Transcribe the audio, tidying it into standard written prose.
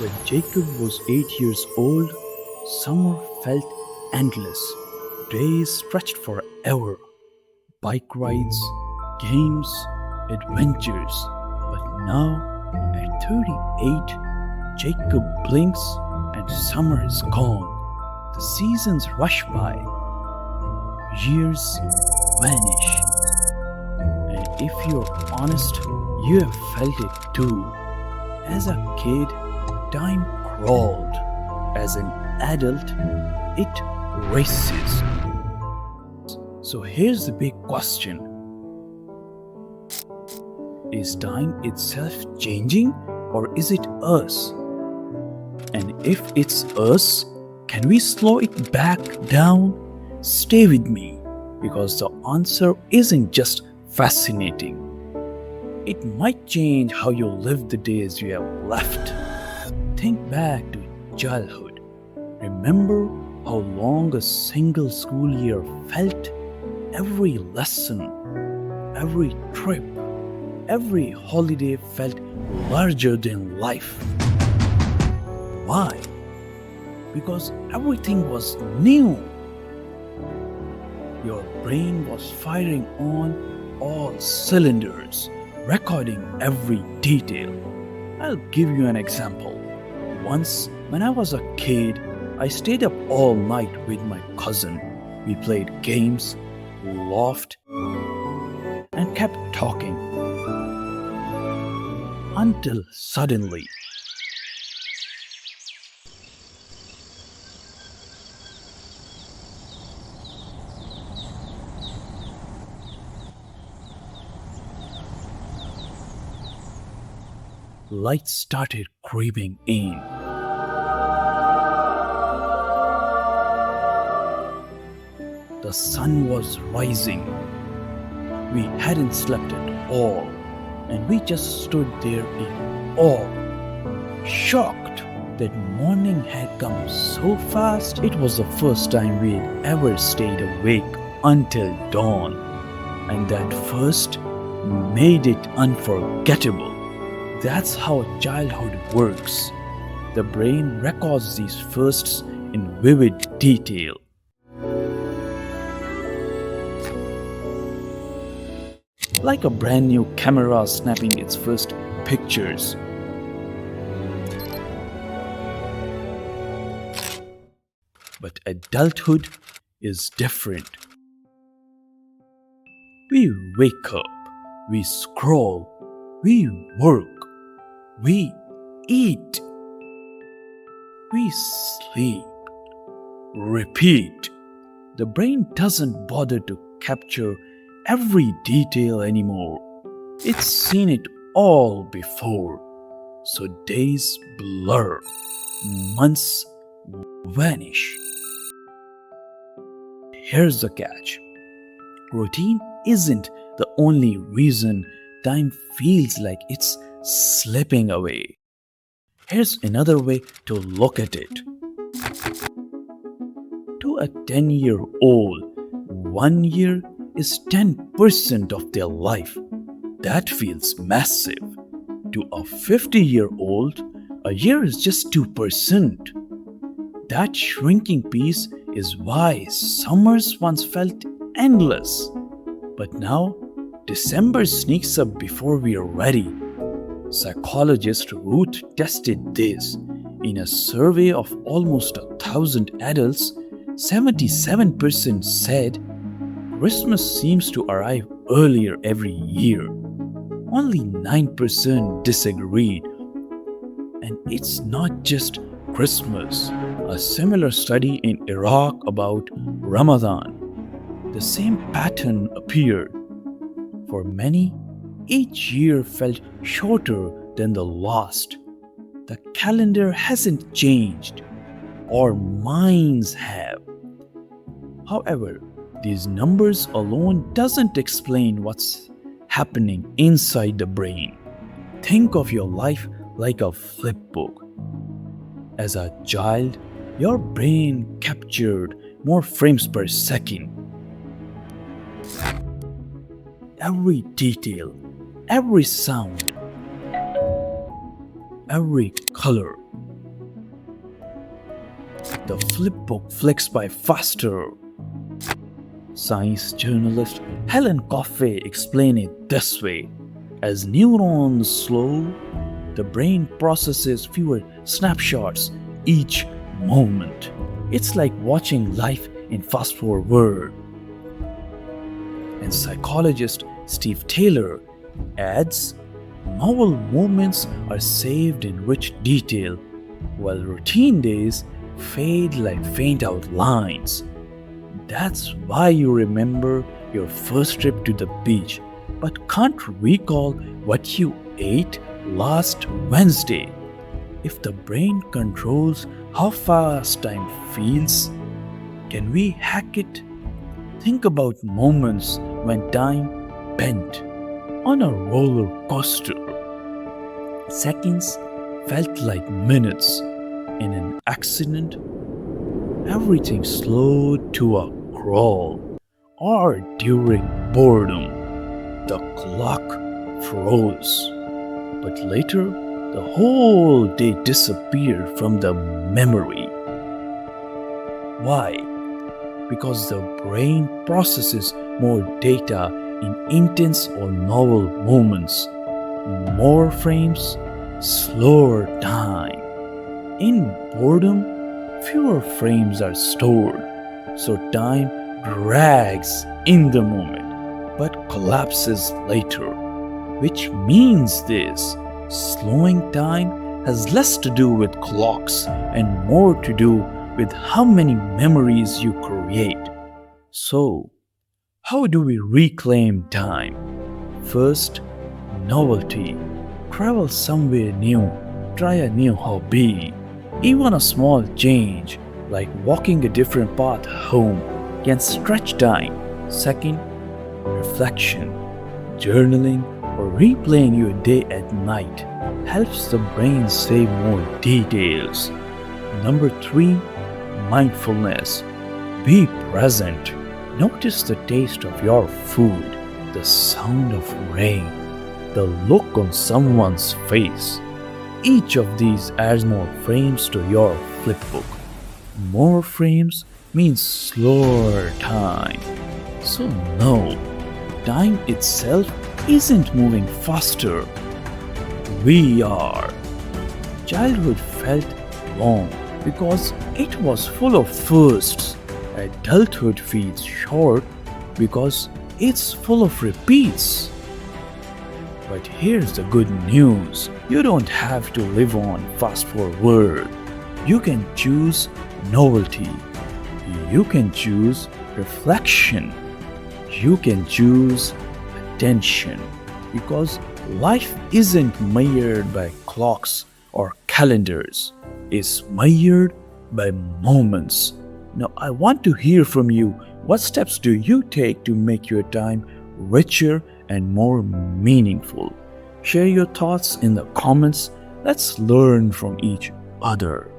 When Jacob was 8 years old, summer felt endless. Days stretched forever. Bike rides, games, adventures. But now, at 38, Jacob blinks and summer is gone. The seasons rush by. Years vanish. And if you're honest, you have felt it too. As a kid, time crawled. As an adult, it races. So here's the big question. Is time itself changing, or is it us? And if it's us, can we slow it back down? Stay with me, because the answer isn't just fascinating. It might change how you live the days you have left. Think back to childhood. Remember how long a single school year felt? Every lesson, every trip, every holiday felt larger than life. Why? Because everything was new. Your brain was firing on all cylinders, recording every detail. I'll give you an example. Once, when I was a kid, I stayed up all night with my cousin. We played games, laughed, and kept talking. Until suddenly, light started creeping in. The sun was rising. We hadn't slept at all, and we just stood there in awe, shocked that morning had come so fast. It was the first time we had ever stayed awake until dawn, and that first made it unforgettable. That's how childhood works. The brain records these firsts in vivid detail. Like a brand new camera snapping its first pictures. But adulthood is different. We wake up, we scroll, we work, we eat, we sleep, repeat. The brain doesn't bother to capture every detail anymore. It's seen it all before. So days blur, months vanish. Here's the catch. Routine isn't the only reason time feels like it's slipping away. Here's another way to look at it. To a 10-year-old, 1 year is 10% of their life. That feels massive. To a 50-year-old, a year is just 2%. That shrinking piece is why summers once felt endless. But now, December sneaks up before we are ready. Psychologist Ruth tested this. In a survey of almost 1,000 adults, 77% said Christmas seems to arrive earlier every year. Only 9% disagreed. And it's not just Christmas. A similar study in Iraq about Ramadan. The same pattern appeared. For many, each year felt shorter than the last. The calendar hasn't changed. Our minds have. However, these numbers alone doesn't explain what's happening inside the brain. Think of your life like a flip book. As a child, your brain captured more frames per second. Every detail, every sound, every color, The flipbook flicks by faster. Science journalist Helen Coffey explained it this way. As neurons slow, the brain processes fewer snapshots each moment. It's like watching life in fast forward. And psychologist Steve Taylor adds, novel moments are saved in rich detail, while routine days fade like faint outlines. That's why you remember your first trip to the beach, but can't recall what you ate last Wednesday. If the brain controls how fast time feels, can we hack it? Think about moments when time bent on a roller coaster. Seconds felt like minutes. In an accident, everything slowed to a crawl. Or during boredom, the clock froze. But later, the whole day disappeared from the memory. Why? Because the brain processes more data in intense or novel moments. More frames, slower time. In boredom, fewer frames are stored, so time drags in the moment but collapses later. Which means this: slowing time has less to do with clocks and more to do with how many memories you create. So, how do we reclaim time? First, novelty. Travel somewhere new, try a new hobby. Even a small change, like walking a different path home, can stretch time. Second, reflection. Journaling or replaying your day at night helps the brain save more details. Number 3, mindfulness. Be present. Notice the taste of your food, the sound of rain, the look on someone's face. Each of these adds more frames to your flipbook. More frames means slower time. So no, time itself isn't moving faster. We are. Childhood felt long because it was full of firsts. Adulthood feels short because it's full of repeats. But here's the good news. You don't have to live on fast forward. You can choose novelty. You can choose reflection. You can choose attention. Because life isn't measured by clocks or calendars. It's measured by moments. Now, I want to hear from you. What steps do you take to make your time richer and more meaningful? Share your thoughts in the comments. Let's learn from each other.